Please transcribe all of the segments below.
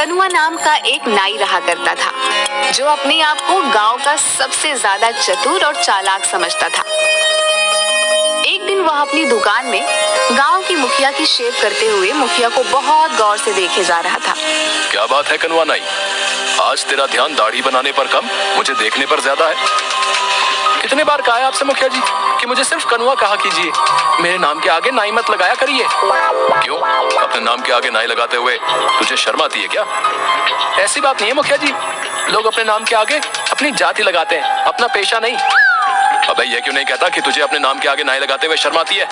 कनुआ नाम का एक नाई रहा करता था, जो अपने आप को गांव का सबसे ज्यादा चतुर और चालाक समझता था। एक दिन वह अपनी दुकान में गांव की मुखिया की शेव करते हुए मुखिया को बहुत गौर से देखे जा रहा था। क्या बात है कनुआ नाई, आज तेरा ध्यान दाढ़ी बनाने पर कम, मुझे देखने पर ज्यादा है। कितने बार कहा है आपसे मुखिया जी कि मुझे सिर्फ कनुआ कहा कीजिए, मेरे नाम के आगे नाई मत लगाया करिए। क्यों, अपने नाम के आगे नाई लगाते हुए तुझे शर्म आती है क्या? ऐसी बात नहीं है मुखिया जी, लोग अपने नाम के आगे अपनी जाति लगाते हैं, अपना पेशा नहीं। अबे ये क्यों नहीं कहता कि तुझे अपने नाम के आगे नाई लगाते हुए शर्म आती है?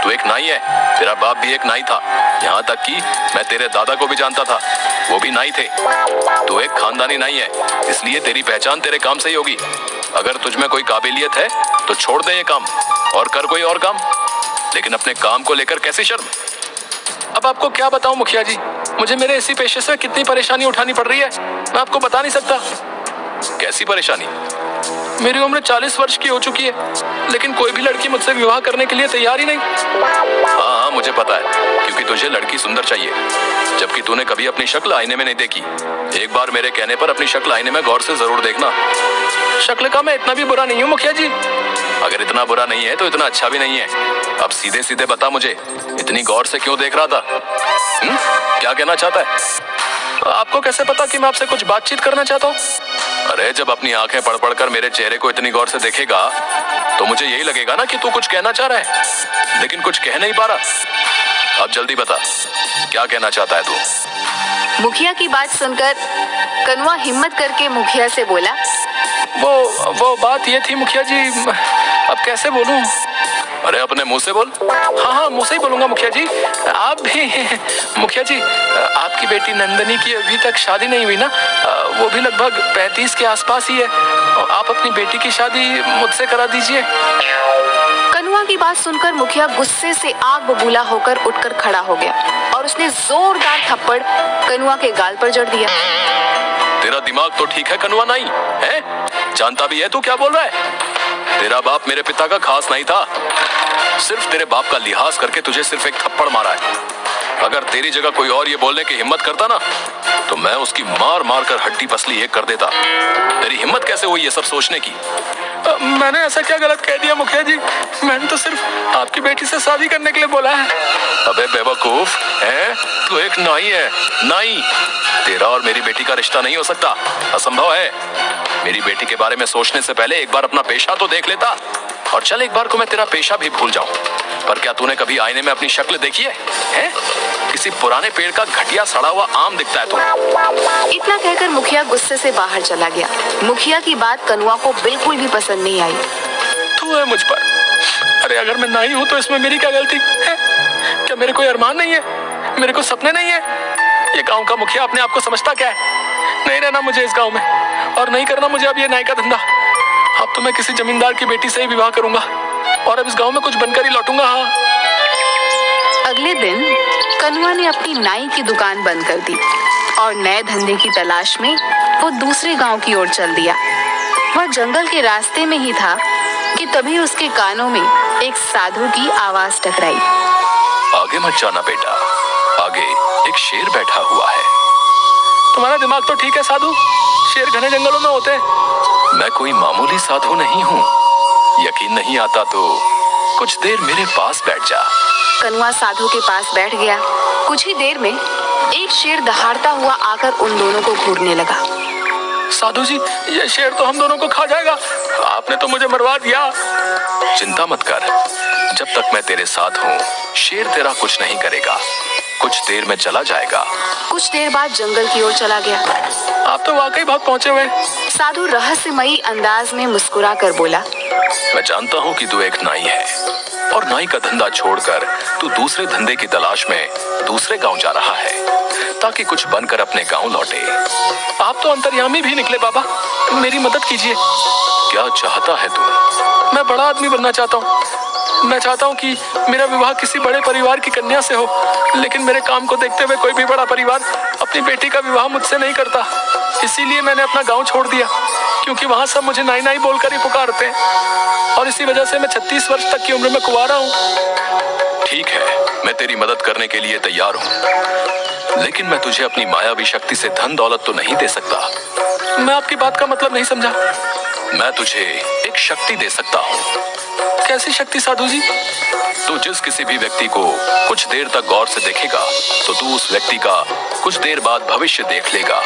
तू एक नाई है, तेरा बाप भी एक नाई था, यहाँ तक कि मैं तेरे दादा को भी जानता था, वो भी नाई थे। तू एक खानदानी नाई है, इसलिए तेरी पहचान तेरे काम से ही होगी। अगर तुझ में कोई काबिलियत है तो छोड़ दे ये काम और कर कोई और काम, लेकिन अपने काम को लेकर कैसी शर्म? अब आपको क्या बताऊं मुखिया जी, मुझे मेरे इसी पेशे से कितनी परेशानी उठानी पड़ रही है, मैं आपको बता नहीं सकता। कैसी परेशानी? मेरी उम्र 40 वर्ष की हो चुकी है, लेकिन कोई भी लड़की मुझसे विवाह करने के लिए तैयार ही नहीं। हाँ, मुझे पता है, क्योंकि तुझे लड़की सुंदर चाहिए, जबकि तूने कभी अपनी शक्ल आईने में नहीं देखी। एक बार मेरे कहने पर अपनी शक्ल आईने में गौर से जरूर देखना। शक्ल का मैं इतना भी बुरा नहीं हूँ मुखिया जी। अगर इतना बुरा नहीं है तो इतना अच्छा भी नहीं है। अब सीधे सीधे बता मुझे, इतनी गौर से क्यों देख रहा था? क्या कहना चाहता है? आपको कैसे पता कि मैं आपसे कुछ बातचीत करना चाहता हूँ? अरे जब अपनी आंखें पढ़ पढ़ कर मेरे चेहरे को इतनी गौर से देखेगा तो मुझे यही लगेगा ना कि तू कुछ कहना चाह रहा है, लेकिन कुछ कह नहीं पा रहा। अब जल्दी बता, क्या कहना चाहता है तू? मुखिया की बात सुनकर कनुआ हिम्मत करके मुखिया से बोला, वो बात ये थी मुखिया जी, अब कैसे बोलूं? अरे अपने मुंह से बोल। हाँ, मुंह से ही बोलूंगा मुखिया जी। आप भी मुखिया जी, आपकी बेटी नंदनी की अभी तक शादी नहीं हुई ना? वो भी लगभग 35 के आसपास ही है। आप अपनी बेटी की शादी मुझसे करा दीजिए। कनुआ की बात सुनकर मुखिया गुस्से से आग बबूला होकर उठकर खड़ा हो गया और उसने जोरदार थप्पड़ कनुआ के गाल पर जड़ दिया। तेरा दिमाग तो ठीक है कनुआ नाई, है? जानता भी है तू क्या बोल रहा है? तेरा बाप मेरे पिता का खास नहीं था, सिर्फ तेरे बाप का लिहाज करके तुझे सिर्फ एक थप्पड़ मारा है। अगर तेरी जगह कोई और ये बोलने की हिम्मत करता ना, तो मैं उसकी मार मार कर हड्डी पसली एक कर देता। तेरी हिम्मत कैसे हुई ये सब सोचने की? मैंने ऐसा क्या गलत कह दिया मुखिया जी? मैंने तो सिर्फ आपकी बेटी से शादी करने के लिए बोला है। अबे बेवकूफ है, तू एक नाई है, नाई। तेरा और मेरी बेटी का रिश्ता नहीं हो सकता, असंभव है। मेरी बेटी के बारे में सोचने से पहले एक बार अपना पेशा तो देख लेता, और चल एक बार को मैं तेरा पेशा भी भूल जाऊं, पर क्या तूने कभी आईने में अपनी शक्ल देखी है? हैं? किसी पुराने पेड़ का घटिया सड़ा हुआ आम दिखता है तू। इतना कहकर मुखिया गुस्से से बाहर चला गया। मुखिया की बात कनुआ को बिल्कुल भी पसंद नहीं आई। तू है मुझ पर, अरे अगर मैं नाई हूँ तो इसमें मेरी क्या गलती है? क्या मेरे कोई अरमान नहीं है? मेरे को सपने नहीं है? ये गाँव का मुखिया अपने आप को समझता क्या है? नहीं रहना मुझे इस गाँव में, और नहीं करना मुझे अब ये नाई का धंधा। अब तो मैं किसी जमींदार की बेटी से ही विवाह करूंगा, और अब इस गांव में कुछ बनकर ही लौटूंगा। हाँ। अगले दिन कनुआ ने अपनी नाई की दुकान बंद कर दी और नए धंधे की तलाश में वो दूसरे गांव की ओर चल दिया। वह जंगल के रास्ते में ही था कि तभी उसके कानों में एक साधु की आवाज टकराई। आगे मत जाना बेटा, आगे एक शेर बैठा हुआ है। तुम्हारा दिमाग तो ठीक है साधु, शेर घने जंगलों में होते हैं। मैं कोई मामूली साधु नहीं हूँ, यकीन नहीं आता तो कुछ देर मेरे पास बैठ जा। कनुआ साधु के पास बैठ गया। कुछ ही देर में एक शेर दहाड़ता हुआ आकर उन दोनों को घूरने लगा। साधु जी, ये शेर तो हम दोनों को खा जाएगा, आपने तो मुझे मरवा दिया। चिंता मत कर, जब तक मैं तेरे साथ हूँ शेर तेरा कुछ नहीं करेगा, कुछ देर में चला जाएगा। कुछ देर बाद जंगल की ओर चला गया। आप तो वाकई बहुत पहुंचे हुए। साधु रहस्यमयी अंदाज में मुस्कुरा कर बोला, मैं जानता हूँ कि तू एक नाई है, और नाई का धंधा छोड़कर तू दूसरे धंधे की तलाश में दूसरे गांव जा रहा है, ताकि कुछ बनकर अपने गांव लौटे। आप तो अंतर्यामी भी निकले बाबा, मेरी मदद कीजिए। क्या चाहता है तू? मैं बड़ा आदमी बनना चाहता हूँ। मैं चाहता हूँ कि मेरा विवाह किसी बड़े परिवार की कन्या से हो, लेकिन मेरे काम को देखते हुए कोई भी बड़ा परिवार अपनी बेटी का विवाह मुझसे नहीं करता। इसीलिए मैंने अपना गांव छोड़ दिया, क्योंकि वहाँ सब मुझे नाई नाई बोलकर ही पुकारते हैं, और इसी वजह से मैं 36 वर्ष तक की उम्र में कुंवारा हूँ। ठीक है, मैं मैं तेरी मदद करने के लिए तैयार हूँ, लेकिन मैं तुझे अपनी मायावी शक्ति से धन दौलत तो नहीं दे सकता। मैं आपकी बात का मतलब नहीं समझा। मैं तुझे एक शक्ति दे सकता हूँ। कैसी शक्ति साधु जी? तू जिस किसी भी व्यक्ति को कुछ देर तक गौर से देखेगा तो तू उस व्यक्ति का कुछ देर बाद भविष्य देख लेगा।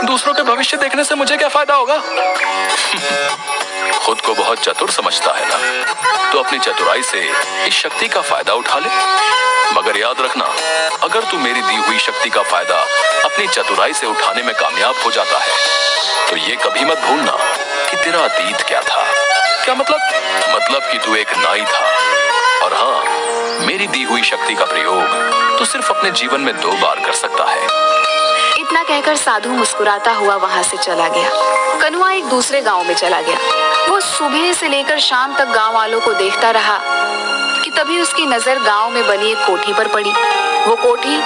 दूसरों के भविष्य देखने से मुझे क्या फायदा होगा? खुद को बहुत चतुर समझता है ना, तो अपनी चतुराई से इस शक्ति का फायदा उठा ले। मगर याद रखना, अगर तू मेरी दी हुई शक्ति का फायदा अपनी चतुराई से उठाने में कामयाब हो जाता है तो ये कभी मत भूलना कि तेरा अतीत क्या था। क्या मतलब? मतलब कि तू एक नाई था। और हाँ, मेरी दी हुई शक्ति का प्रयोग तू सिर्फ अपने जीवन में 2 बार कर सकता है। इतना कहकर साधु मुस्कुराता हुआ वहां से चला गया। कनुआ एक दूसरे गांव में चला गया। वो सुबह से लेकर शाम तक गांव वालों को देखता रहा कि तभी उसकी नजर गांव में बनी एक कोठी पर पड़ी। वो कोठी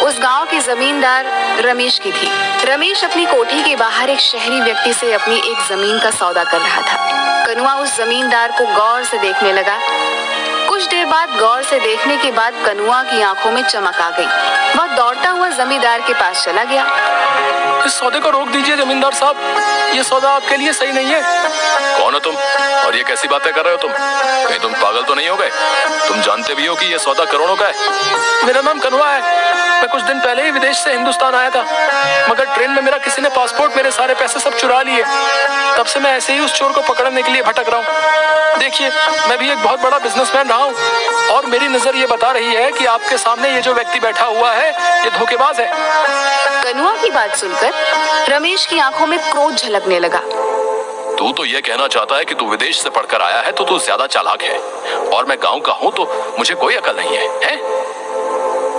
उस गांव के जमींदार रमेश की थी। रमेश अपनी कोठी के बाहर एक शहरी व्यक्ति से अपनी एक जमीन का सौदा कर रहा था। कनुआ उस जमींदार को गौर से देखने लगा। कुछ देर बाद गौर से देखने के बाद कनुआ की आंखों में चमक आ गई। वह दौड़ता हुआ जमींदार के पास चला गया। इस सौदे को रोक दीजिए जमींदार साहब, ये सौदा आपके लिए सही नहीं है। कौन हो तुम और ये कैसी बातें कर रहे हो तुम? कहीं तुम पागल तो नहीं हो गए? तुम जानते भी हो कि ये सौदा करोड़ों का है। मेरा नाम कनुआ है। मैं कुछ दिन पहले ही विदेश से हिंदुस्तान आया था, मगर ट्रेन में मेरा किसी ने पासपोर्ट, मेरे सारे पैसे सब चुरा लिए। तब से मैं ऐसे ही उस चोर को पकड़ने के लिए भटक रहा हूँ। देखिए, मैं भी एक बहुत बड़ा बिजनेसमैन रहा हूँ और मेरी नजर ये बता रही है कि आपके सामने ये जो व्यक्ति बैठा हुआ है ये धोखेबाज है। कनुआ की बात सुनकर रमेश की आंखों में क्रोध झलकने लगा। तू तो ये कहना चाहता है कि तू विदेश से पढ़कर आया है तो तू ज्यादा चालाक है और मैं गांव का हूँ तो मुझे कोई अकल नहीं है, हैं?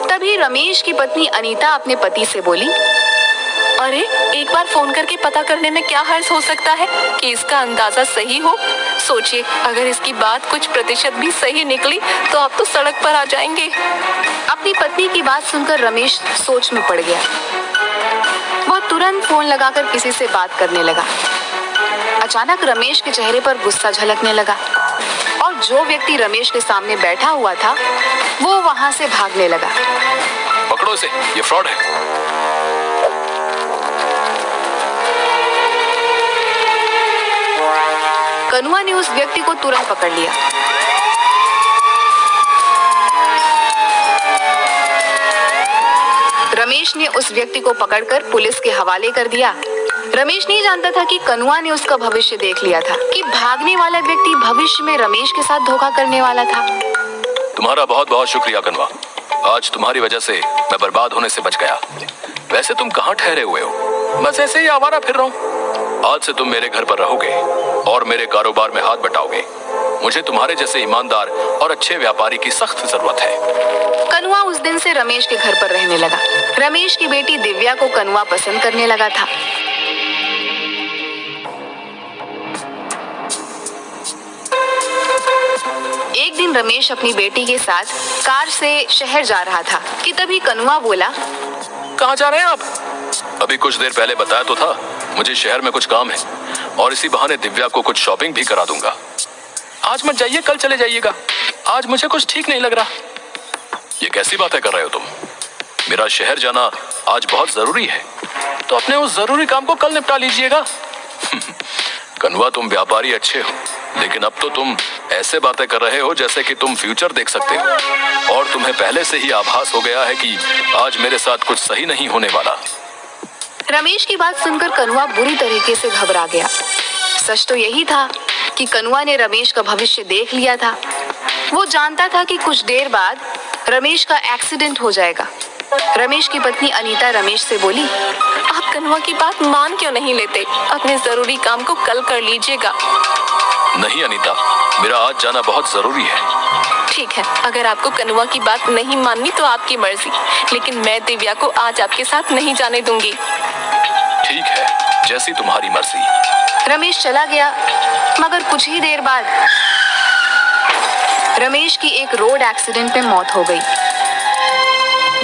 तभी रमेश की पत्नी अनीता अपने पति से बोली, अरे एक बार फोन करके पता करने में क्या हर्ज हो सकता है कि इसका अंदाजा सही हो। सोचिए, अगर इसकी बात कुछ प्रतिशत भी सही निकली तो आप तो सड़क पर आ जाएंगे। अपनी पत्नी की बात सुनकर रमेश सोच में पड़ गया। वह तुरंत फोन लगाकर किसी से बात करने लगा। अचानक रमेश के चेहरे पर गुस्सा झलकने लगा और जो व्यक्ति रमेश के सामने बैठा हुआ था वो वहां से भागने लगा। पकड़ो इसे, ये फ्रॉड है। कनुआ ने उस व्यक्ति को तुरंत पकड़ लिया। रमेश ने उस व्यक्ति को पकड़कर पुलिस के हवाले कर दिया। रमेश नहीं जानता था कि कनुआ ने उसका भविष्य देख लिया था, कि भागने वाला व्यक्ति भविष्य में रमेश के साथ धोखा करने वाला था। तुम्हारा बहुत बहुत शुक्रिया कनुआ। आज तुम्हारी वजह से मैं बर्बाद होने से बच गया। वैसे तुम कहाँ ठहरे हुए हो? बस ऐसे ही आवारा फिर रहा हूँ। आज से तुम मेरे घर पर रहोगे और मेरे कारोबार में हाथ बटाओगे। मुझे तुम्हारे जैसे ईमानदार और अच्छे व्यापारी की सख्त जरूरत है। कनुआ उस दिन से रमेश के घर पर रहने लगा। रमेश की बेटी दिव्या को कनुआ पसंद करने लगा था। एक दिन रमेश अपनी बेटी के साथ कार से शहर जा रहा था कि तभी कनुआ बोला, कहाँ जा रहे हैं आप? अभी कुछ देर पहले बताया तो था, मुझे शहर में कुछ काम है और इसी बहाने दिव्या को कुछ शॉपिंग भी करा दूंगा। आज मत जाइए, कल चले जाइएगा। आज मुझे कुछ ठीक नहीं लग रहा। ये कैसी बातें कर रहे हो तुम? मेरा शहर जाना आज बहुत जरूरी है, तो अपने उस जरूरी काम को कल निपटा लीजिएगा। कनुआ, तुम व्यापारी अच्छे हो, लेकिन अब तो तुम ऐसे बातें कर रहे हो जैसे कि तुम फ्यूचर देख सकते हो और तुम्हें पहले से ही आभास हो गया है कि आज मेरे साथ कुछ सही नहीं होने वाला। रमेश की बात सुनकर कनुआ बुरी तरीके से घबरा गया। सच तो यही था कि कनुआ ने रमेश का भविष्य देख लिया था। वो जानता था कि कुछ देर बाद रमेश का एक्सीडेंट हो जाएगा। रमेश की पत्नी अनीता रमेश से बोली, आप कनुआ की बात मान क्यों नहीं लेते? अपने जरूरी काम को कल कर लीजिएगा। नहीं अनीता, मेरा आज जाना बहुत जरूरी है। ठीक है, अगर आपको कनुआ की बात नहीं माननी तो आपकी मर्जी, लेकिन मैं दिव्या को आज आपके साथ नहीं जाने दूंगी। ठीक है, जैसी तुम्हारी मर्जी। रमेश चला गया, मगर कुछ ही देर बाद रमेश की एक रोड एक्सीडेंट में मौत हो गई।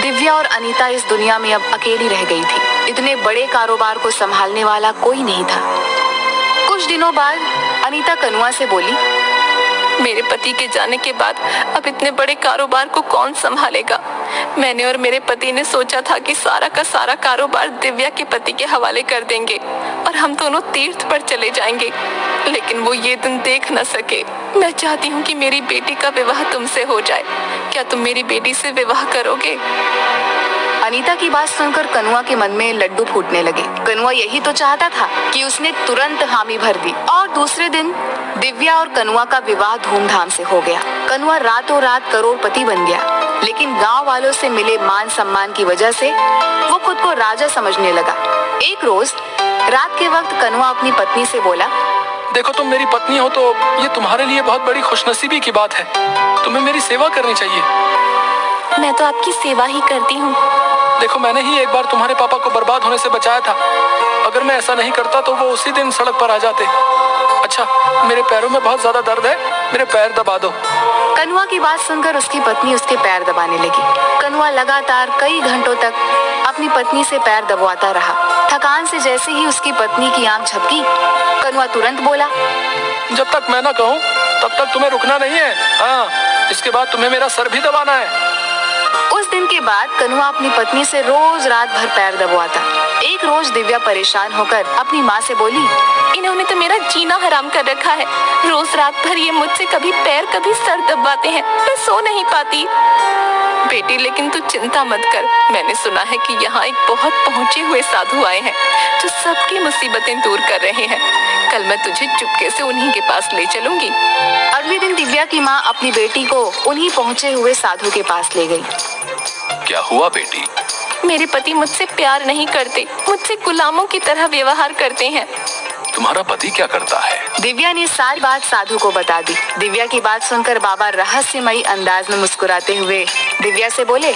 दिव्या और अनीता इस दुनिया में अब अकेली रह गई थी। इतने बड़े कारोबार को संभालने वाला कोई नहीं था। कुछ दिनों बाद अनीता कनुआ से बोली, मेरे पति के जाने के बाद अब इतने बड़े कारोबार को कौन संभालेगा। मैंने और मेरे पति ने सोचा था कि सारा का सारा कारोबार दिव्या के पति के हवाले कर देंगे और हम दोनों तीर्थ पर चले जाएंगे, लेकिन वो ये दिन देख न सके। मैं चाहती हूँ कि मेरी बेटी का विवाह तुमसे हो जाए। क्या तुम मेरी बेटी से विवाह करोगे? अनीता की बात सुनकर कनुआ के मन में लड्डू फूटने लगे। कनुआ यही तो चाहता था कि उसने तुरंत हामी भर दी और दूसरे दिन दिव्या और कनुआ का विवाह धूमधाम से हो गया। कनुआ रातों रात करोड़पति बन गया, लेकिन गांव वालों से मिले मान सम्मान की वजह से वो खुद को राजा समझने लगा। एक रोज रात के वक्त कनुआ अपनी पत्नी से बोला, देखो तुम मेरी पत्नी हो तो ये तुम्हारे लिए बहुत बड़ी खुशनसीबी की बात है। तुम्हें मेरी सेवा करनी चाहिए। मैं तो आपकी सेवा ही करती हूँ। देखो मैंने ही एक बार तुम्हारे पापा को बर्बाद होने से बचाया था। अगर मैं ऐसा नहीं करता तो वो उसी दिन सड़क पर आ जाते। अच्छा, मेरे पैरों में बहुत ज्यादा दर्द है, मेरे पैर दबा दो। कनुआ की बात सुनकर उसकी पत्नी उसके पैर दबाने लगी। कनुआ लगातार कई घंटों तक अपनी पत्नी से पैर दबाता रहा। थकान से जैसे ही उसकी पत्नी की आंख झपकी, कनुआ तुरंत बोला, जब तक मैं ना कहूँ तब तक तुम्हें रुकना नहीं है। हाँ, इसके बाद तुम्हें मेरा सर भी दबाना है। उस दिन के बाद कनुआ अपनी पत्नी से रोज रात भर पैर दबवाता। एक रोज दिव्या परेशान होकर अपनी माँ से बोली, इन्होंने तो मेरा जीना हराम कर रखा है। रोज रात भर ये मुझसे कभी पैर कभी सर दबाते हैं, मैं सो नहीं पाती। बेटी, लेकिन तू चिंता मत कर। मैंने सुना है कि यहाँ एक बहुत पहुँचे हुए साधु आए हैं जो सबकी मुसीबतें दूर कर रहे हैं। कल मैं तुझे चुपके से उन्हीं के पास ले चलूंगी। अगले दिन दिव्या की माँ अपनी बेटी को उन्हीं पहुँचे हुए साधु के पास ले गई। क्या हुआ बेटी? मेरे पति मुझसे प्यार नहीं करते, मुझसे गुलामों की तरह व्यवहार करते हैं। तुम्हारा पति क्या करता है? दिव्या ने सारी बात साधु को बता दी। दिव्या की बात सुनकर बाबा रहस्यमयी अंदाज में मुस्कुराते हुए दिव्या से बोले,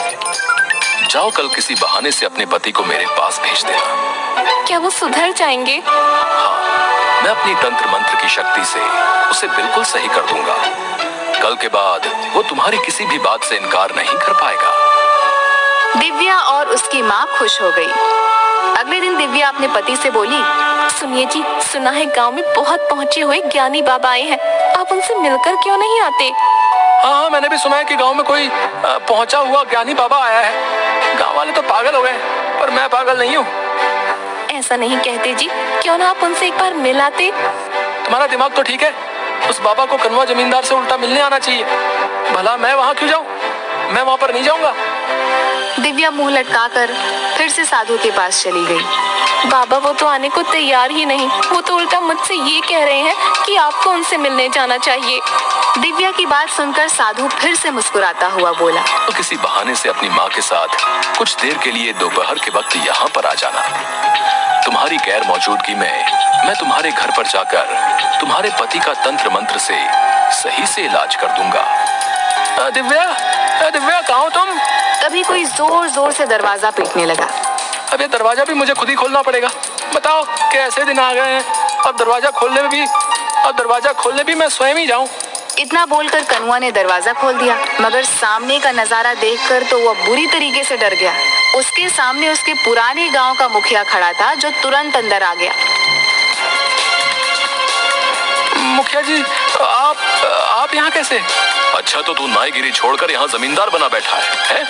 जाओ कल किसी बहाने से अपने पति को मेरे पास भेज देना। क्या वो सुधर जाएंगे? हाँ, मैं अपनी तंत्र मंत्र की शक्ति से उसे बिल्कुल सही कर दूंगा। कल के बाद वो तुम्हारी किसी भी बात से इनकार नहीं कर पाएगा। दिव्या और उसकी माँ खुश हो गई। अगले दिन दिव्या अपने पति से बोली, सुनिए जी, सुना है गांव में बहुत पहुँचे हुए ज्ञानी बाबा आए हैं, आप उनसे मिलकर क्यों नहीं आते? हाँ, मैंने भी सुना है कि गांव में कोई पहुंचा हुआ ज्ञानी बाबा आया है। गांव वाले तो पागल हो गए, पर मैं पागल नहीं हूँ। ऐसा नहीं कहते जी, क्यों ना आप उनसे एक बार मिल आते? तुम्हारा दिमाग तो ठीक है। उस बाबा को कनुआ जमींदार से उल्टा मिलने आना चाहिए। भला मैं वहाँ क्यों जाऊँ? मैं वहाँ पर नहीं जाऊँगा। दिव्या मुंह लटकाकर फिर से साधु के पास चली गई। बाबा वो तो आने को तैयार ही नहीं, वो तो उल्टा मुझसे ये कह रहे हैं कि आपको उनसे मिलने जाना चाहिए। दिव्या की बात सुनकर साधु फिर से मुस्कुराता हुआ बोला, तो किसी बहाने से अपनी माँ के साथ कुछ देर के लिए दोपहर के वक्त यहाँ पर आ जाना। तुम्हारी गैर मौजूदगी में मैं तुम्हारे घर पर जाकर तुम्हारे पति का तंत्र मंत्र से सही से इलाज कर दूंगा। दिव्या, दिव्या, कहाँ हो तुम? तभी कोई जोर जोर से दरवाजा पीटने लगा। अब ये दरवाजा भी मुझे खुद ही खोलना पड़ेगा। बताओ कैसे दिन आ गए हैं। अब दरवाजा खोलने भी मैं स्वयं ही जाऊं। इतना बोलकर कनुआ ने दरवाजा खोल दिया, मगर सामने का नजारा देखकर तो वह बुरी तरीके से डर गया। उसके सामने उसके पुराने गांव का मुखिया खड़ा था, जो तुरंत अंदर आ गया। मुखिया जी, आप यहाँ कैसे? अच्छा, तो तू नाईगिरी छोड़कर यहाँ जमींदार बना बैठा है?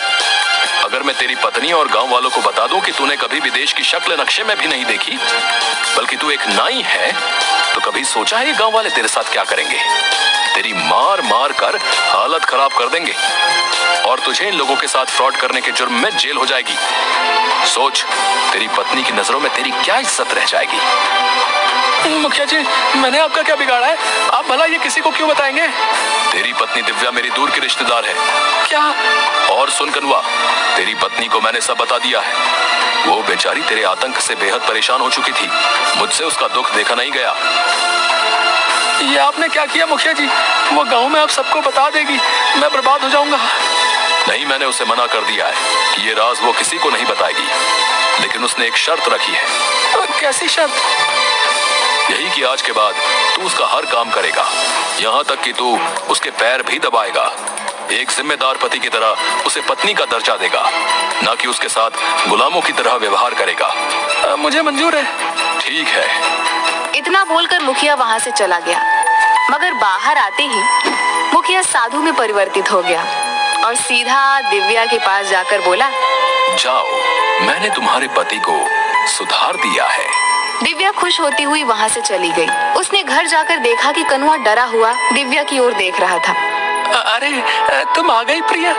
अगर मैं तेरी पत्नी और गांव वालों को बता दूं कि तूने कभी विदेश की शक्ल नक्शे में भी नहीं देखी, बल्कि तू एक नाई है, तो कभी सोचा है ये गांव वाले तेरे साथ क्या करेंगे? तेरी मार मार कर हालत खराब कर देंगे और तुझे इन लोगों के साथ फ्रॉड करने के जुर्म में जेल हो जाएगी। सोच, तेरी पत्नी की नजरों में तेरी क्या इज्जत रह जाएगी। मुखिया जी, मैंने आपका क्या बिगाड़ा है? आप भला ये किसी को क्यों बताएंगे? तेरी पत्नी दिव्या मेरी दूर की रिश्तेदार है। क्या? और सुन कनुआ, तेरी पत्नी को मैंने सब बता दिया है। वो बेचारी तेरे आतंक से बेहद परेशान हो चुकी थी। मुझसे उसका दुख देखा नहीं गया। ये आपने क्या किया मुखिया जी? वो गांव में आप सबको बता देगी, मैं बर्बाद हो जाऊंगा। नहीं, मैंने उसे मना कर दिया है कि ये राज वो किसी को नहीं बताएगी, लेकिन उसने एक शर्त रखी है। कैसी शर्त? यही कि आज के बाद तू उसका हर काम करेगा, यहाँ तक कि तू उसके पैर भी दबाएगा। एक जिम्मेदार पति की तरह उसे पत्नी का दर्जा देगा, ना कि उसके साथ गुलामों की तरह व्यवहार करेगा। मुझे मंजूर है। ठीक है। इतना बोलकर मुखिया वहां से चला गया। मगर बाहर आते ही मुखिया साधु में परिवर्तित हो गया और सीधा दिव्या के पास जाकर बोला, जाओ, मैंने तुम्हारे पति को सुधार दिया है। दिव्या खुश होती हुई वहाँ से चली गई। उसने घर जाकर देखा कि कनुआ डरा हुआ दिव्या की ओर देख रहा था। अरे तुम आ गई प्रिया,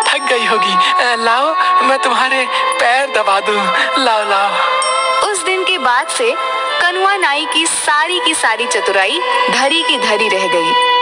थक गई होगी, लाओ मैं तुम्हारे पैर दबा दूं, लाओ लाओ। उस दिन के बाद से कनुआ नाई की सारी चतुराई धरी की धरी रह गई।